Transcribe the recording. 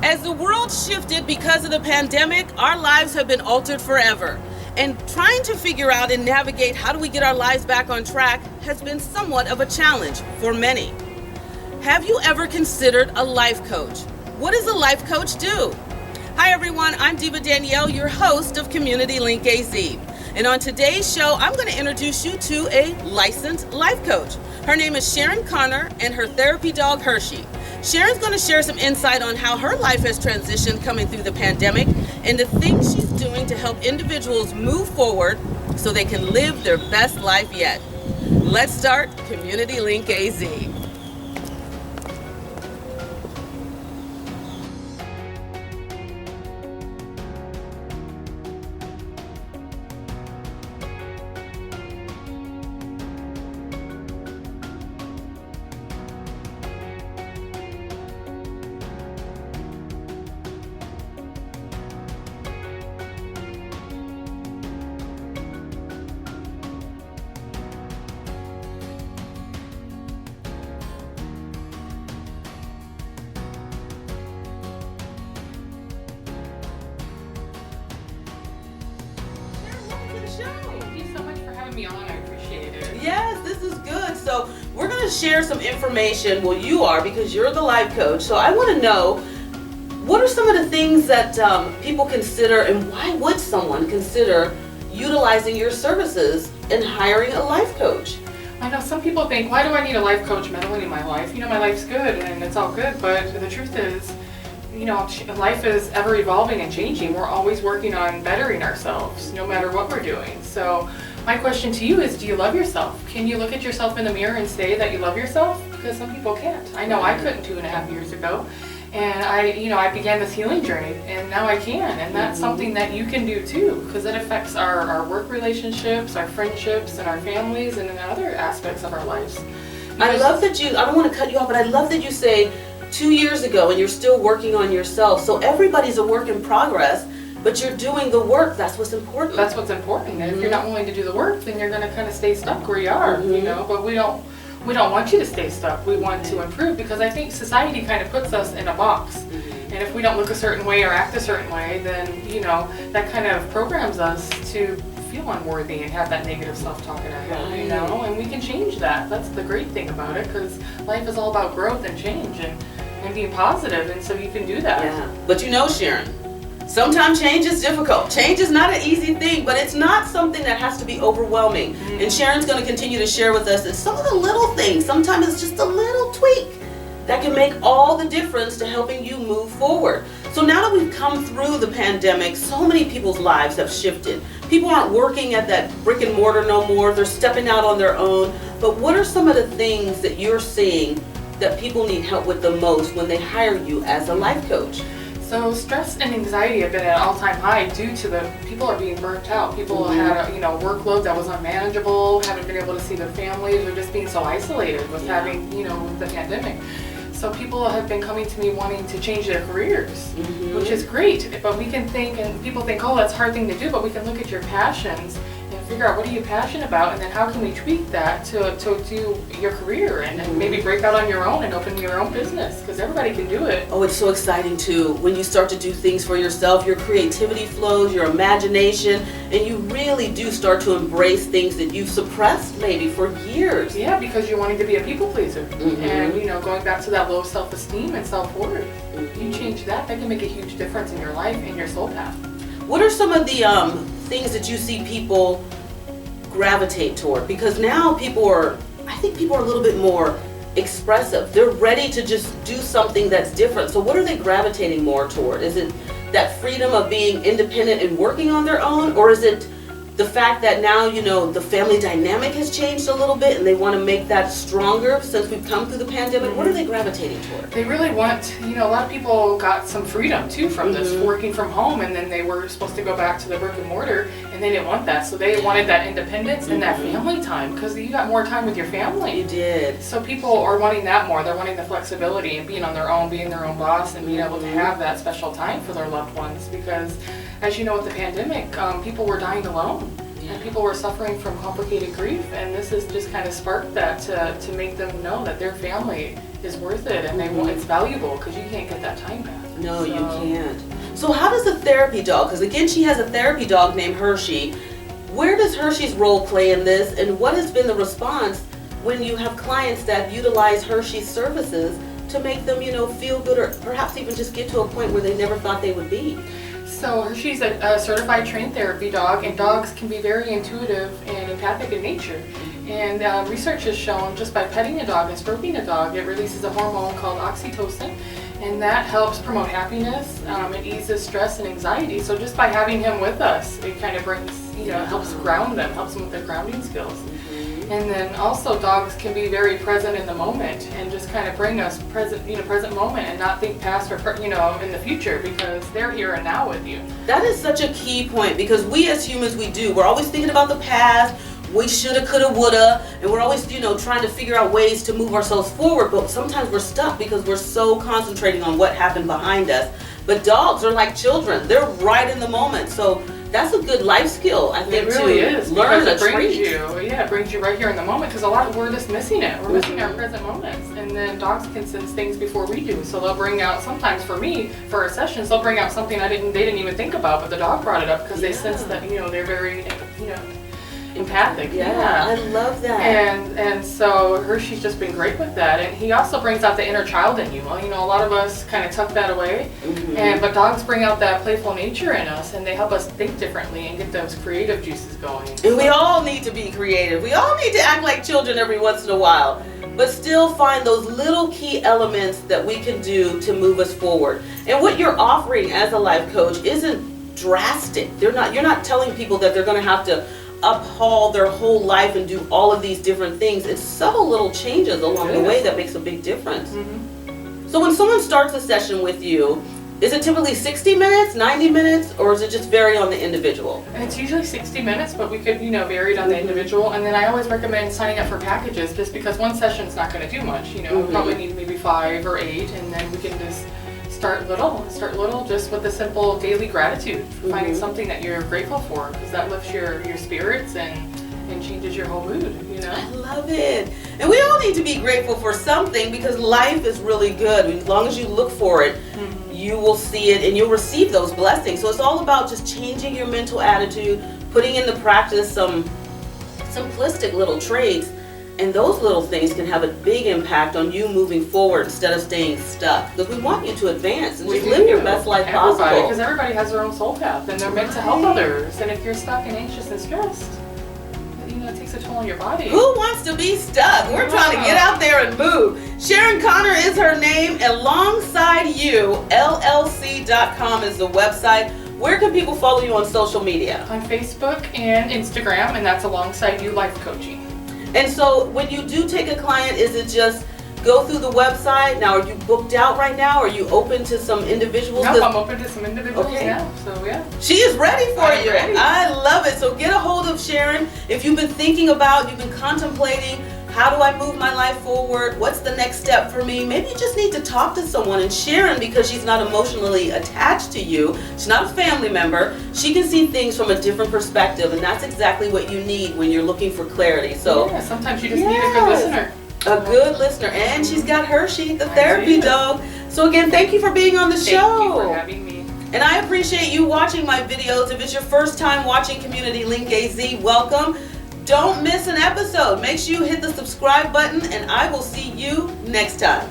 As the world shifted because of the pandemic, our lives have been altered forever. And trying to figure out and navigate how do we get our lives back on track has been somewhat of a challenge for many. Have you ever considered a life coach? What does a life coach do? Hi everyone, I'm Diva Danielle, your host of Community Link AZ. And on today's show, I'm going to introduce you to a licensed life coach. Her name is Sharon Connor and her therapy dog Hershey. Sharon's going to share some insight on how her life has transitioned coming through the pandemic and the things she's doing to help individuals move forward so they can live their best life yet. Let's start Community Link AZ. Thank you so much for having me on. I appreciate it. Yes, this is good. So we're going to share some information. Well, you are because you're the life coach. So I want to know, what are some of the things that people consider, and why would someone consider utilizing your services and hiring a life coach? I know some people think, why do I need a life coach meddling in my life? You know, my life's good and it's all good, but the truth is, you know, life is ever evolving and changing. We're always working on bettering ourselves, no matter what we're doing. So my question to you is, do you love yourself? Can you look at yourself in the mirror and say that you love yourself? Because some people can't. I know I couldn't 2.5 years ago. And I began this healing journey, and now I can. And that's something that you can do too, because it affects our work relationships, our friendships, and our families, and in other aspects of our lives. I love that I don't want to cut you off, but I love that you say 2 years ago and you're still working on yourself. So everybody's a work in progress, but you're doing the work. That's what's important. That's what's important. And if you're not willing to do the work, then you're going to kind of stay stuck where you are, you know. But we don't want you to stay stuck. We want to improve, because I think society kind of puts us in a box. And if we don't look a certain way or act a certain way, then, you know, that kind of programs us to feel unworthy and have that negative self-talk in our head, you know. And we can change that. That's the great thing about it, because life is all about growth and change and being positive, and so you can do that. Yeah. But you know, Sharon, sometimes change is difficult. Change is not an easy thing, but it's not something that has to be overwhelming. And Sharon's going to continue to share with us that some of the little things, sometimes it's just a little tweak that can make all the difference to helping you move forward. So now that we've come through the pandemic, so many people's lives have shifted. People aren't working at that brick and mortar no more. They're stepping out on their own. But what are some of the things that you're seeing that people need help with the most when they hire you as a life coach? So stress and anxiety have been at an all-time high due to the people are being burnt out. People had a workload that was unmanageable, haven't been able to see their families, or just being so isolated with having the pandemic. So people have been coming to me wanting to change their careers, which is great. But we can think, and people think, oh, that's a hard thing to do, but we can look at your passions and figure out what are you passionate about, and then how can we tweak that to do your career, and maybe break out on your own and open your own business, because everybody can do it. Oh, it's so exciting too. When you start to do things for yourself, your creativity flows, your imagination, and you really do start to embrace things that you've suppressed maybe for years. Yeah, because you're wanting to be a people pleaser. And going back to that low self-esteem and self-worth, you change that can make a huge difference in your life and your soul path. What are some of the things that you see people gravitate toward? Because now I think people are a little bit more expressive. They're ready to just do something that's different. So what are they gravitating more toward? Is it that freedom of being independent and working on their own? Or is it the fact that now, the family dynamic has changed a little bit and they want to make that stronger since we've come through the pandemic? What are they gravitating toward? They really want, a lot of people got some freedom too from this, working from home, and then they were supposed to go back to the brick and mortar, and they didn't want that. So they wanted that independence and that family time, because you got more time with your family. You did. So people are wanting that more. They're wanting the flexibility and being on their own, being their own boss, and being able to have that special time for their loved ones, because as you know, with the pandemic, people were dying alone. And people were suffering from complicated grief, and this has just kind of sparked that to make them know that their family is worth it, and it's valuable, because you can't get that time back. No, you can't. So how does a therapy dog, because again she has a therapy dog named Hershey, where does Hershey's role play in this, and what has been the response when you have clients that utilize Hershey's services to make them, feel good, or perhaps even just get to a point where they never thought they would be? So Hershey's a certified trained therapy dog, and dogs can be very intuitive and empathic in nature. And research has shown just by petting a dog and stroking a dog, it releases a hormone called oxytocin, and that helps promote happiness. It eases stress and anxiety. So just by having him with us, it kind of brings, helps ground them, helps them with their grounding skills. And then also dogs can be very present in the moment and just kind of bring us present moment, and not think past or in the future, because they're here and now with you. That is such a key point, because we as humans, we're always thinking about the past. We shoulda, coulda, woulda, and we're always, trying to figure out ways to move ourselves forward, but sometimes we're stuck because we're so concentrating on what happened behind us. But dogs are like children. They're right in the moment. So that's a good life skill, I think, it really is, learn because a it brings trait. it brings you right here in the moment, because we're just missing it. We're missing our present moments, and then dogs can sense things before we do. So they'll bring out, sometimes for me, for our sessions, they'll bring out something they didn't even think about, but the dog brought it up because they sense that they're very empathic. Yeah, I love that. And so Hershey's just been great with that, and he also brings out the inner child in you. Well, a lot of us kind of tuck that away, but dogs bring out that playful nature in us, and they help us think differently and get those creative juices going. And we all need to be creative. We all need to act like children every once in a while, but still find those little key elements that we can do to move us forward. And what you're offering as a life coach isn't drastic. You're not telling people that they're going to have to uphaul their whole life and do all of these different things. It's subtle little changes along the way that makes a big difference. So when someone starts a session with you, is it typically 60 minutes, 90 minutes, or is it just vary on the individual? And it's usually 60 minutes, but we could, vary it on the individual. And then I always recommend signing up for packages, just because one session's not going to do much. Probably need maybe 5 or 8, and then we can just start little, just with a simple daily gratitude, finding something that you're grateful for, because that lifts your spirits and changes your whole mood, I love it. And we all need to be grateful for something, because life is really good. As long as you look for it, you will see it and you'll receive those blessings. So it's all about just changing your mental attitude, putting into practice some simplistic little traits, and those little things can have a big impact on you moving forward instead of staying stuck. Because we want you to advance and just live your best life possible. Because everybody has their own soul path, and they're meant to help others. And if you're stuck and anxious and stressed, it takes a toll on your body. Who wants to be stuck? We're trying to get out there and move. Sharon Connor is her name. Alongside You, LLC.com is the website. Where can people follow you on social media? On Facebook and Instagram, and that's Alongside You Life Coaching. And so when you do take a client, is it just go through the website? Now, are you booked out right now? Are you open to some individuals? No, I'm open to some individuals now, so yeah. She is ready for you. Ready. I love it. So get a hold of Sharon. If you've been thinking about, you've been contemplating, how do I move my life forward? What's the next step for me? Maybe you just need to talk to someone. And Sharon, because she's not emotionally attached to you, she's not a family member, she can see things from a different perspective, and that's exactly what you need when you're looking for clarity. So yeah, sometimes you just need a good listener. A good listener. And she's got Hershey, the therapy dog. So again, thank you for being on the show. Thank you for having me. And I appreciate you watching my videos. If it's your first time watching Community Link AZ, welcome. Don't miss an episode. Make sure you hit the subscribe button, and I will see you next time.